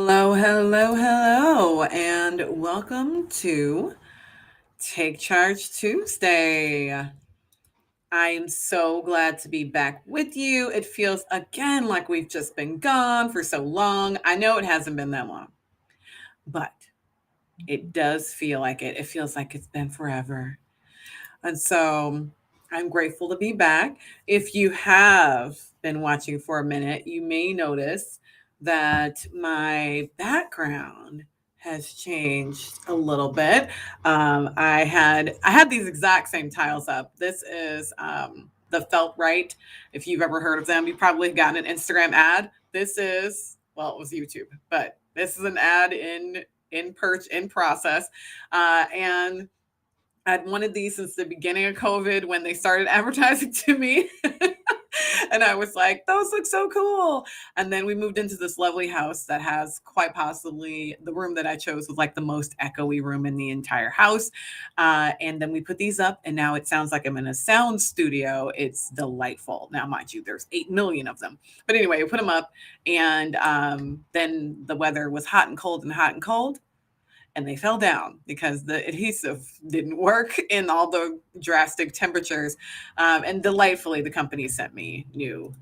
Hello, hello, hello, and welcome to Take Charge Tuesday. I am so glad to be back with you. It feels again like we've just been gone for so long. I know it hasn't been that long, but it does feel like it. It feels like it's been forever. And so I'm grateful to be back. If you have been watching for a minute, you may notice that my background has changed a little bit. I had these exact same tiles up. This is the Felt Right. If you've ever heard of them, you probably gotten an Instagram ad. This is it was YouTube, but this is an ad in process, and I'd wanted these since the beginning of COVID when they started advertising to me. And I was like, those look so cool. And then we moved into this lovely house that has quite possibly the room that I chose was like the most echoey room in the entire house. And then we put these up, and now it sounds like I'm in a sound studio. It's delightful. Now, mind you, there's 8 million of them. But anyway, we put them up, and then the weather was hot and cold and hot and cold, and they fell down because the adhesive didn't work in all the drastic temperatures. And delightfully, the company sent me new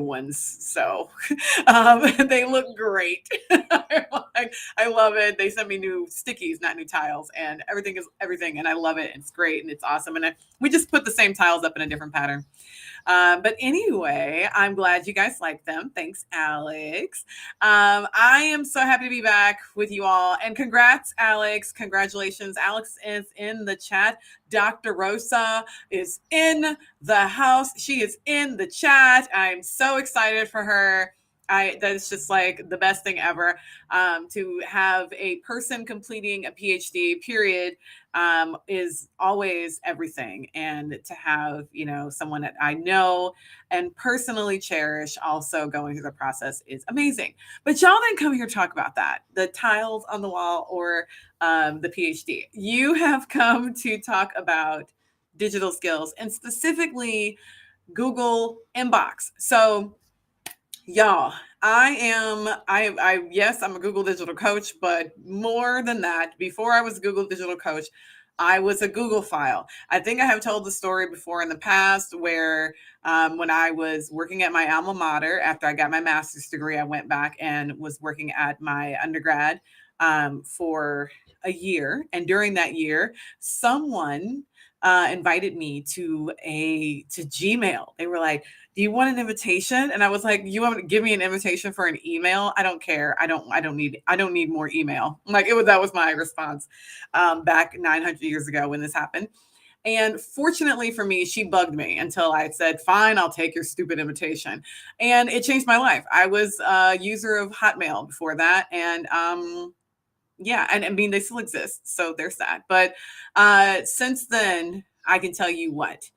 ones, so they look great. I love it. They sent me new stickies, not new tiles, and everything is everything, and I love it. It's great and it's awesome. And we just put the same tiles up in a different pattern. But anyway, I'm glad you guys like them. Thanks, Alex. I am so happy to be back with you all. And congrats, Alex. Congratulations. Alex is in the chat. Dr. Rosa is in the house. She is in the chat. I'm so excited for her. That is just like the best thing ever, to have a person completing a PhD, period, is always everything. And to have, someone that I know and personally cherish also going through the process is amazing. But y'all didn't come here to talk about that, the tiles on the wall or the PhD. You have come to talk about digital skills and specifically Google Inbox. So, y'all, yes, I'm a Google digital coach, but more than that, before I was a Google digital coach, I was a Google file. I think I have told the story before in the past where when I was working at my alma mater, after I got my master's degree, I went back and was working at my undergrad for a year. And during that year, someone invited me to Gmail. They were like, do you want an invitation? And I was like, you want to give me an invitation for an email? I don't care. I don't need more email. That was my response back 900 years ago when this happened. And fortunately for me, she bugged me until I said, fine, I'll take your stupid invitation. And it changed my life. I was a user of Hotmail before that. And yeah, and I mean, they still exist. So there's that. But since then, I can tell you what.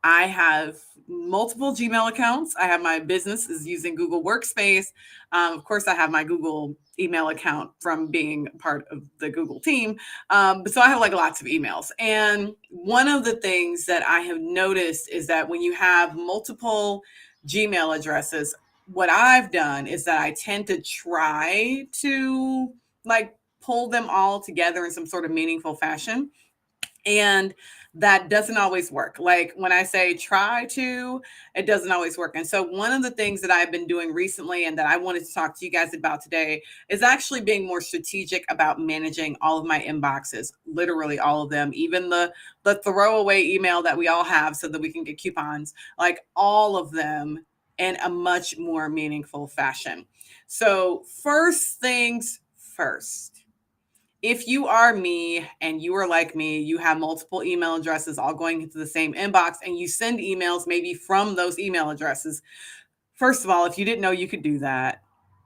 I have multiple Gmail accounts. I have my business is using Google Workspace. Of course, I have my Google email account from being part of the Google team. So I have like lots of emails. And one of the things that I have noticed is that when you have multiple Gmail addresses, what I've done is that I tend to try to pull them all together in some sort of meaningful fashion. And that doesn't always work. Like when I say try to, it doesn't always work. And so one of the things that I've been doing recently and that I wanted to talk to you guys about today is actually being more strategic about managing all of my inboxes, literally all of them, even the throwaway email that we all have so that we can get coupons, like all of them in a much more meaningful fashion. So first things first. If you are me and you are like me, you have multiple email addresses all going into the same inbox and you send emails maybe from those email addresses. First of all, if you didn't know you could do that,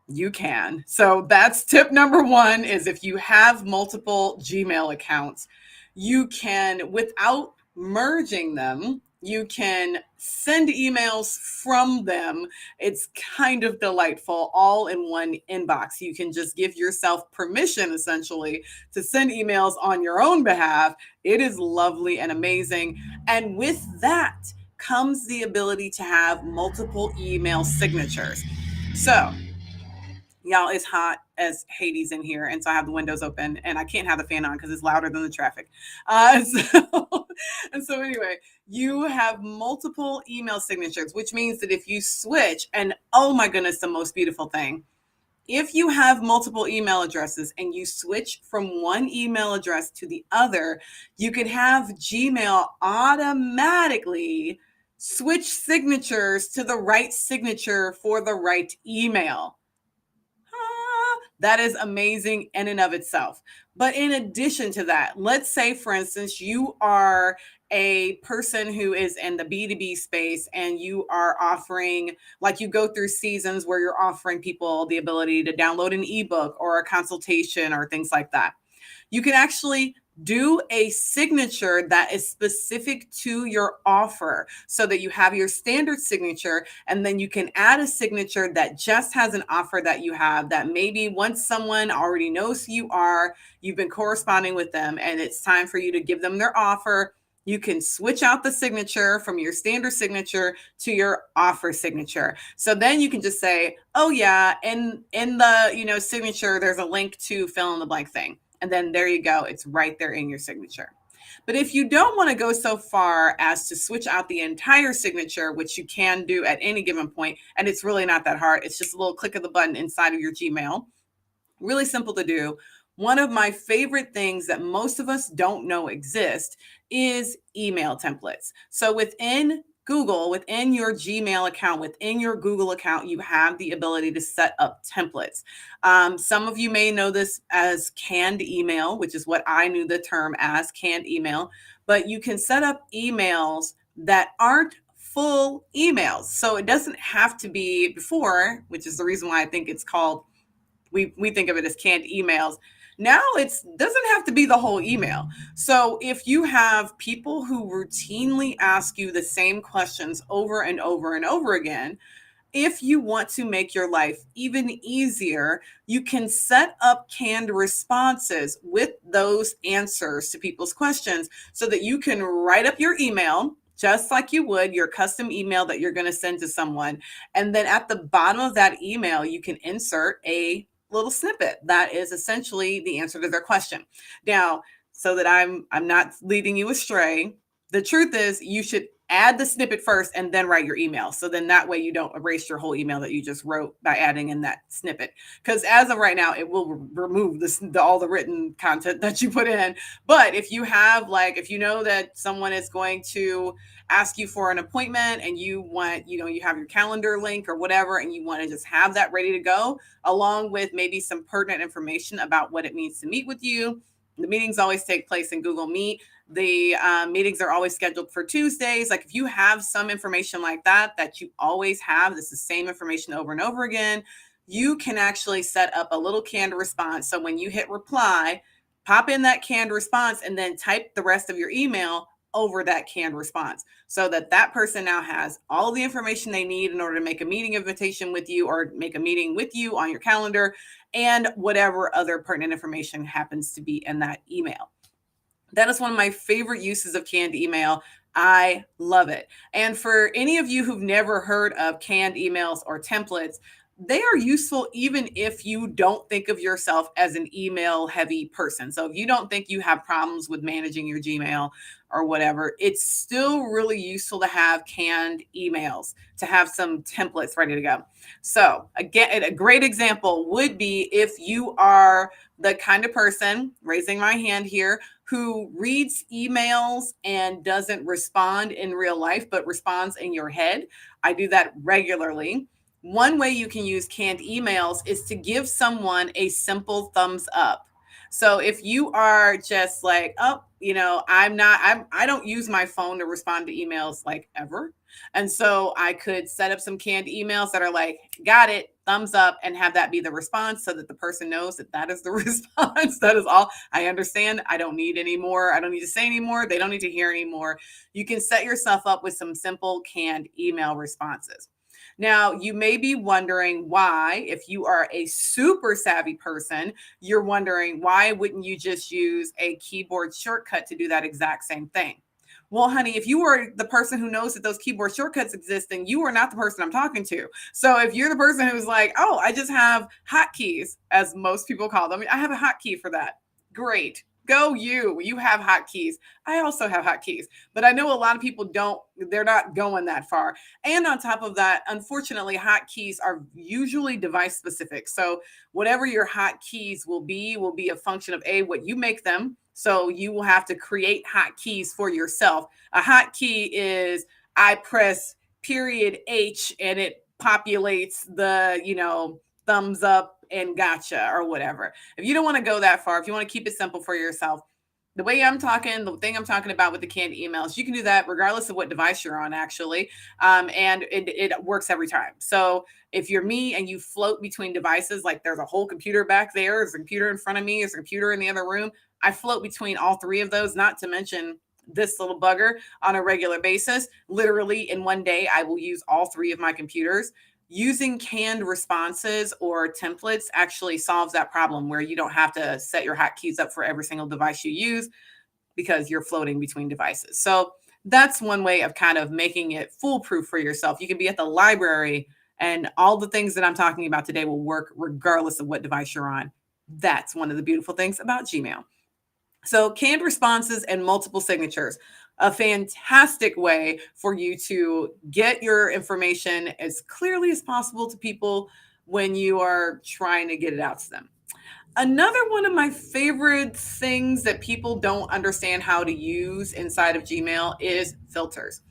you can. So that's tip number one is if you have multiple Gmail accounts, you can, without merging them, you can send emails from them. It's kind of delightful, all in one inbox. You can just give yourself permission, essentially, to send emails on your own behalf. It is lovely and amazing. And with that comes the ability to have multiple email signatures. So Y'all, it's hot as Hades in here, and so I have the windows open, and I can't have the fan on because it's louder than the traffic. So, and so anyway, you have multiple email signatures, which means that if you switch, and oh my goodness, the most beautiful thing, if you have multiple email addresses and you switch from one email address to the other, you can have Gmail automatically switch signatures to the right signature for the right email. That is amazing in and of itself. But in addition to that, let's say, for instance, you are a person who is in the B2B space and you are offering, like you go through seasons where you're offering people the ability to download an ebook or a consultation or things like that. You can actually do a signature that is specific to your offer so that you have your standard signature, and then you can add a signature that just has an offer that you have, that maybe once someone already knows who you are, you've been corresponding with them, and it's time for you to give them their offer. You can switch out the signature from your standard signature to your offer signature. So then you can just say, oh yeah, in the signature, there's a link to fill in the blank thing. And then there you go. It's right there in your signature. But if you don't want to go so far as to switch out the entire signature, which you can do at any given point, and it's really not that hard, it's just a little click of the button inside of your Gmail. Really simple to do. One of my favorite things that most of us don't know exist is email templates. So within Google, within your Gmail account, within your Google account, you have the ability to set up templates. Some of you may know this as canned email, which is what I knew the term as, canned email, but you can set up emails that aren't full emails. So it doesn't have to be before, which is the reason why I think it's called, we think of it as canned emails. Now it doesn't have to be the whole email. So if you have people who routinely ask you the same questions over and over and over again, if you want to make your life even easier, you can set up canned responses with those answers to people's questions so that you can write up your email just like you would your custom email that you're going to send to someone. And then at the bottom of that email, you can insert a little snippet that is essentially the answer to their question. Now, so that I'm not leading you astray, the truth is you should add the snippet first and then write your email. So then that way you don't erase your whole email that you just wrote by adding in that snippet. Because as of right now, it will remove all the written content that you put in. But if you have, like, if you know that someone is going to ask you for an appointment and you want, you have your calendar link or whatever, and you want to just have that ready to go, along with maybe some pertinent information about what it means to meet with you. The meetings always take place in Google Meet. The meetings are always scheduled for Tuesdays. Like if you have some information like that you always have, this is the same information over and over again, you can actually set up a little canned response. So when you hit reply, pop in that canned response and then type the rest of your email over that canned response so that person now has all the information they need in order to make a meeting invitation with you or make a meeting with you on your calendar, and whatever other pertinent information happens to be in that email. That is one of my favorite uses of canned email. I love it. And for any of you who've never heard of canned emails or templates, they are useful even if you don't think of yourself as an email heavy person. So if you don't think you have problems with managing your Gmail or whatever, it's still really useful to have canned emails, to have some templates ready to go. So again, a great example would be if you are the kind of person, raising my hand here, who reads emails and doesn't respond in real life, but responds in your head. I do that regularly. One way you can use canned emails is to give someone a simple thumbs up. So if you are just like, oh, I don't use my phone to respond to emails like ever. And so I could set up some canned emails that are like, got it, thumbs up, and have that be the response so that the person knows that is the response. That is all. I understand. I don't need any more. I don't need to say anymore. They don't need to hear anymore. You can set yourself up with some simple canned email responses. Now, you may be wondering why, if you are a super savvy person, you're wondering why wouldn't you just use a keyboard shortcut to do that exact same thing? Well, honey, if you are the person who knows that those keyboard shortcuts exist, then you are not the person I'm talking to. So if you're the person who's like, oh, I just have hotkeys, as most people call them, I have a hotkey for that. Great. Go you. You have hotkeys. I also have hotkeys. But I know a lot of people don't, they're not going that far. And on top of that, unfortunately, hotkeys are usually device specific. So whatever your hotkeys will be a function of what you make them. So you will have to create hotkeys for yourself. A hotkey is I press period H and it populates the, thumbs up and gotcha or whatever. If you don't want to go that far, if you want to keep it simple for yourself, the way I'm talking, the thing I'm talking about with the canned emails, you can do that regardless of what device you're on, actually. And it works every time. So if you're me and you float between devices, like there's a whole computer back there, there's a computer in front of me, there's a computer in the other room, I float between all three of those, not to mention this little bugger on a regular basis. Literally, in one day, I will use all three of my computers. Using canned responses or templates actually solves that problem where you don't have to set your hotkeys up for every single device you use because you're floating between devices. So that's one way of kind of making it foolproof for yourself. You can be at the library and all the things that I'm talking about today will work regardless of what device you're on. That's one of the beautiful things about Gmail. So canned responses and multiple signatures, a fantastic way for you to get your information as clearly as possible to people when you are trying to get it out to them. Another one of my favorite things that people don't understand how to use inside of Gmail is filters.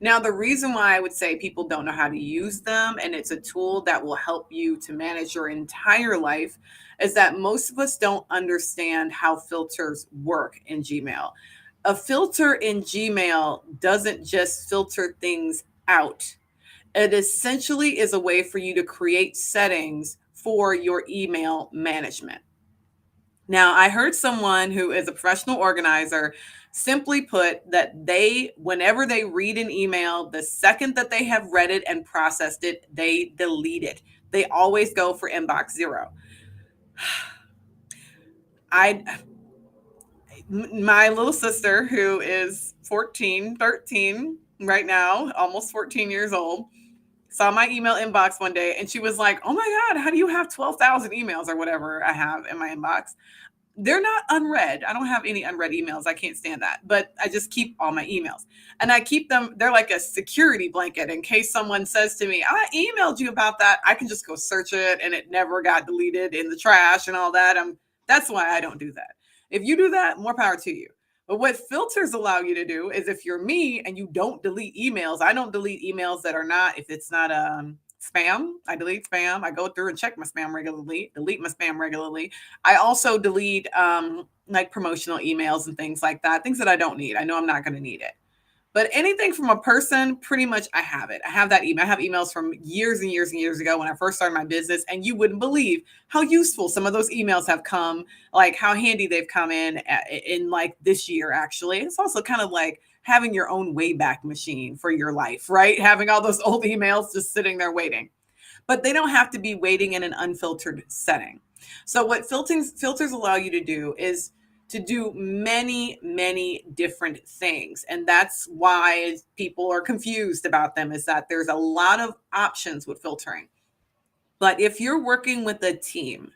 Now, the reason why I would say people don't know how to use them, and it's a tool that will help you to manage your entire life, is that most of us don't understand how filters work in Gmail. A filter in Gmail doesn't just filter things out, it essentially is a way for you to create settings for your email management. Now, I heard someone who is a professional organizer simply put that whenever they read an email, the second that they have read it and processed it, they delete it. They always go for inbox zero. I, my little sister, who is 13 right now, almost 14 years old, saw my email inbox one day and she was like, oh my God, how do you have 12,000 emails or whatever I have in my inbox? They're not unread. I don't have any unread emails. I can't stand that. But I just keep all my emails. And I keep them, they're like a security blanket in case someone says to me, I emailed you about that. I can just go search it and it never got deleted in the trash and all that. That's why I don't do that. If you do that, more power to you. But what filters allow you to do is if you're me and you don't delete emails, I don't delete emails that are not, if it's not spam, I delete spam. I go through and check my spam regularly, delete my spam regularly. I also delete like promotional emails and things like that, things that I don't need. I know I'm not going to need it. But anything from a person, pretty much I have it. I have that email. I have emails from years and years and years ago when I first started my business. And you wouldn't believe how useful some of those emails have come, like how handy they've come in like this year, actually. It's also kind of like having your own Wayback Machine for your life, right? Having all those old emails just sitting there waiting. But they don't have to be waiting in an unfiltered setting. So what filters allow you to do is to do many, many different things. And that's why people are confused about them, is that there's a lot of options with filtering. But if you're working with a team,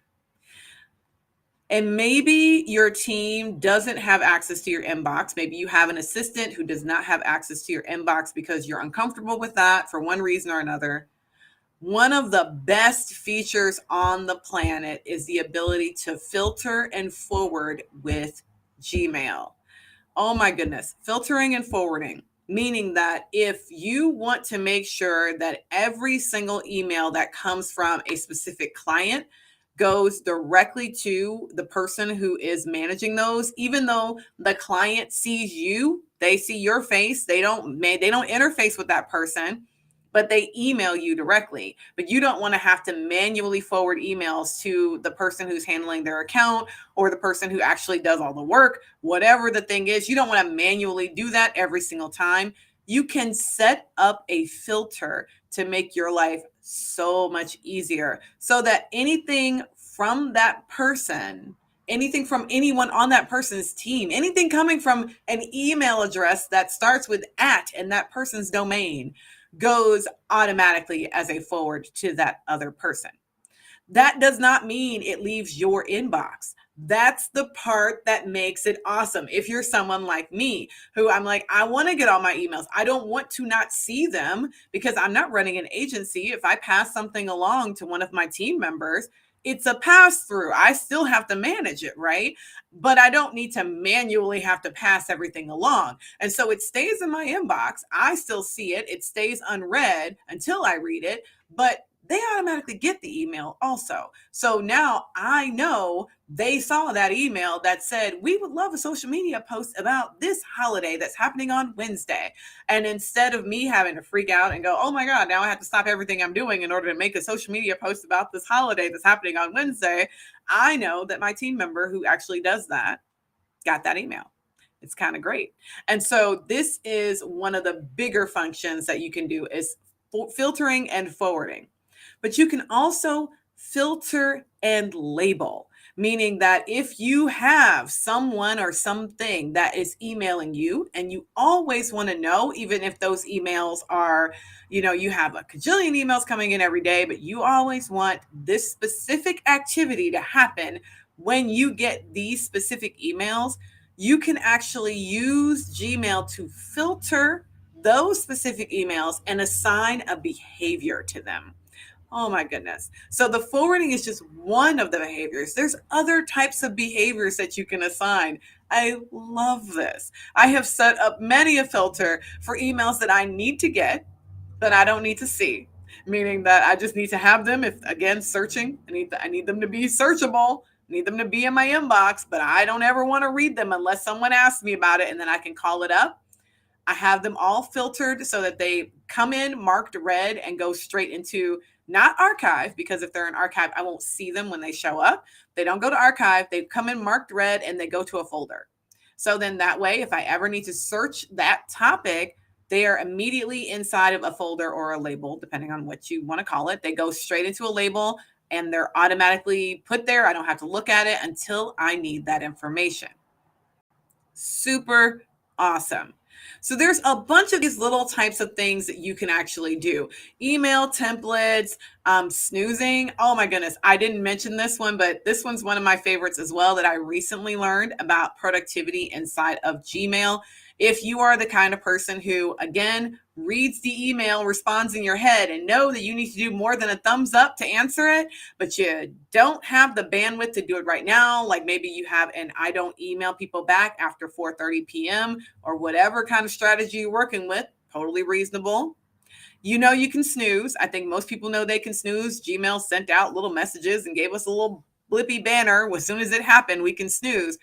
and maybe your team doesn't have access to your inbox. Maybe you have an assistant who does not have access to your inbox because you're uncomfortable with that for one reason or another. One of the best features on the planet is the ability to filter and forward with Gmail. Oh my goodness, filtering and forwarding, meaning that if you want to make sure that every single email that comes from a specific client goes directly to the person who is managing those, even though the client sees you, they see your face, they don't interface with that person, but they email you directly. But you don't want to have to manually forward emails to the person who's handling their account or the person who actually does all the work. Whatever the thing is, you don't want to manually do that every single time. You can set up a filter to make your life so much easier so that anything from that person anything from anyone on that person's team, anything coming from an email address that starts with at and that person's domain goes automatically as a forward to that other person. That does not mean it leaves your inbox. That's the part that makes it awesome. If you're someone like me, who I'm like, I want to get all my emails. I don't want to not see them because I'm not running an agency. If I pass something along to one of my team members, it's a pass through. I still have to manage it, right? But I don't need to manually have to pass everything along. And so it stays in my inbox. I still see it. It stays unread until I read it. But they automatically get the email also. So now I know they saw that email that said, we would love a social media post about this holiday that's happening on Wednesday. And instead of me having to freak out and go, oh my God, now I have to stop everything I'm doing in order to make a social media post about this holiday that's happening on Wednesday, I know that my team member who actually does that got that email. It's kind of great. And so this is one of the bigger functions that you can do is filtering and forwarding. But you can also filter and label, meaning that if you have someone or something that is emailing you and you always want to know, even if those emails are, you have a cajillion emails coming in every day, but you always want this specific activity to happen when you get these specific emails, you can actually use Gmail to filter those specific emails and assign a behavior to them. Oh my goodness. So the forwarding is just one of the behaviors. There's other types of behaviors that you can assign. I love this. I have set up many a filter for emails that I need to get, but I don't need to see, meaning that I just need to have them. If again, searching, I need them to be searchable. I need them to be in my inbox, but I don't ever want to read them unless someone asks me about it and then I can call it up. I have them all filtered so that they come in marked red and go straight into not archive, because if they're in archive, I won't see them when they show up. They don't go to archive. They come in marked red and they go to a folder. So then that way, if I ever need to search that topic, they are immediately inside of a folder or a label, depending on what you want to call it. They go straight into a label and they're automatically put there. I don't have to look at it until I need that information. Super awesome. So there's a bunch of these little types of things that you can actually do. Email templates, snoozing. Oh my goodness. I didn't mention this one, but this one's one of my favorites as well that I recently learned about productivity inside of Gmail. If you are the kind of person who, again, reads the email, responds in your head, and know that you need to do more than a thumbs up to answer it, but you don't have the bandwidth to do it right now, like maybe you have an I don't email people back after 4:30 p.m. or whatever kind of strategy you're working with, totally reasonable. You can snooze. I think most people know they can snooze. Gmail sent out little messages and gave us a little blippy banner. As soon as it happened, we can snooze.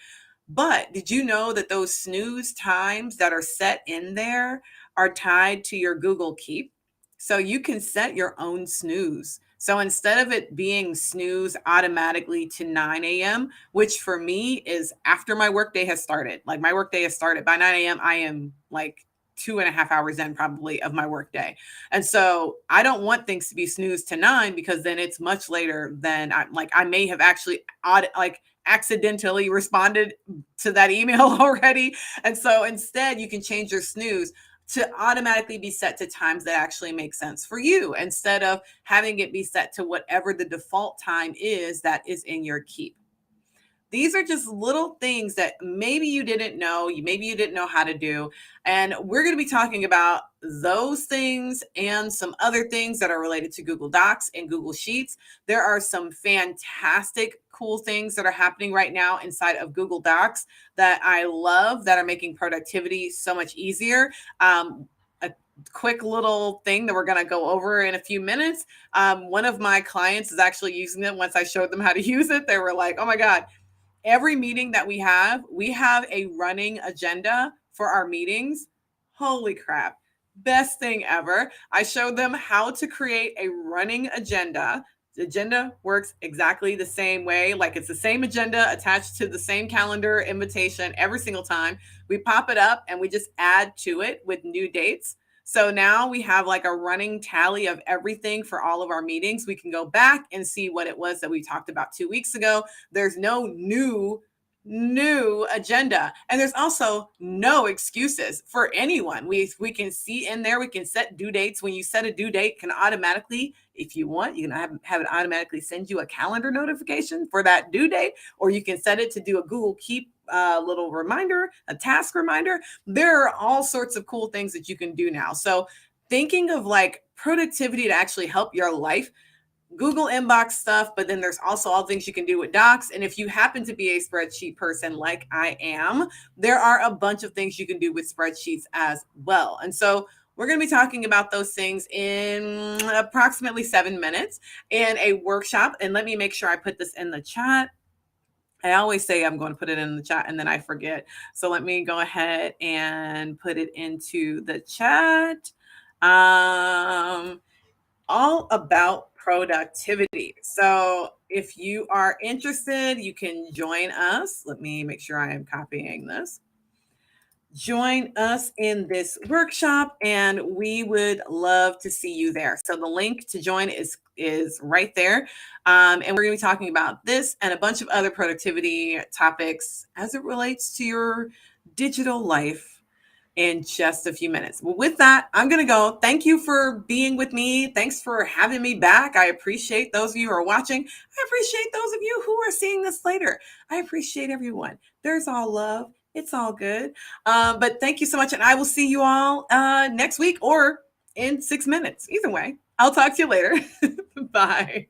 But did you know that those snooze times that are set in there are tied to your Google Keep? So you can set your own snooze. So instead of it being snooze automatically to 9 a.m., which for me is after my workday has started, like my workday has started by 9 a.m., I am like 2.5 hours in probably of my workday. And so I don't want things to be snoozed to 9 because then it's much later than I may have actually accidentally responded to that email already. And so instead, you can change your snooze to automatically be set to times that actually make sense for you instead of having it be set to whatever the default time is that is in your keep. These are just little things that maybe you didn't know, maybe you didn't know how to do. And we're going to be talking about those things and some other things that are related to Google Docs and Google Sheets. There are some fantastic, cool things that are happening right now inside of Google Docs that I love that are making productivity so much easier. A quick little thing that we're going to go over in a few minutes. One of my clients is actually using it. Once I showed them how to use it, they were like, oh my God. Every meeting that we have a running agenda for our meetings. Holy crap. Best thing ever. I showed them how to create a running agenda. The agenda works exactly the same way. Like it's the same agenda attached to the same calendar invitation every single time. We pop it up and we just add to it with new dates. So now we have like a running tally of everything for all of our meetings. We can go back and see what it was that we talked about 2 weeks ago. There's no new agenda, and there's also no excuses for anyone. We can see in there, we can set due dates. When you set a due date, can automatically, if you want, you can have it automatically send you a calendar notification for that due date, or you can set it to do a Google Keep little reminder, a task reminder. There are all sorts of cool things that you can do now. So thinking of like productivity to actually help your life, Google inbox stuff, but then there's also all things you can do with docs. And if you happen to be a spreadsheet person like I am, there are a bunch of things you can do with spreadsheets as well. And so we're going to be talking about those things in approximately 7 minutes in a workshop. And let me make sure I put this in the chat. I always say I'm going to put it in the chat and then I forget. So let me go ahead and put it into the chat. All about productivity. So if you are interested, you can join us. Let me make sure I am copying this. Join us in this workshop and we would love to see you there. So the link to join is right there. And we're going to be talking about this and a bunch of other productivity topics as it relates to your digital life in just a few minutes. Well, with that, I'm going to go. Thank you for being with me. Thanks for having me back. I appreciate those of you who are watching. I appreciate those of you who are seeing this later. I appreciate everyone. There's all love. It's all good. But thank you so much. And I will see you all next week or in 6 minutes. Either way, I'll talk to you later. Bye.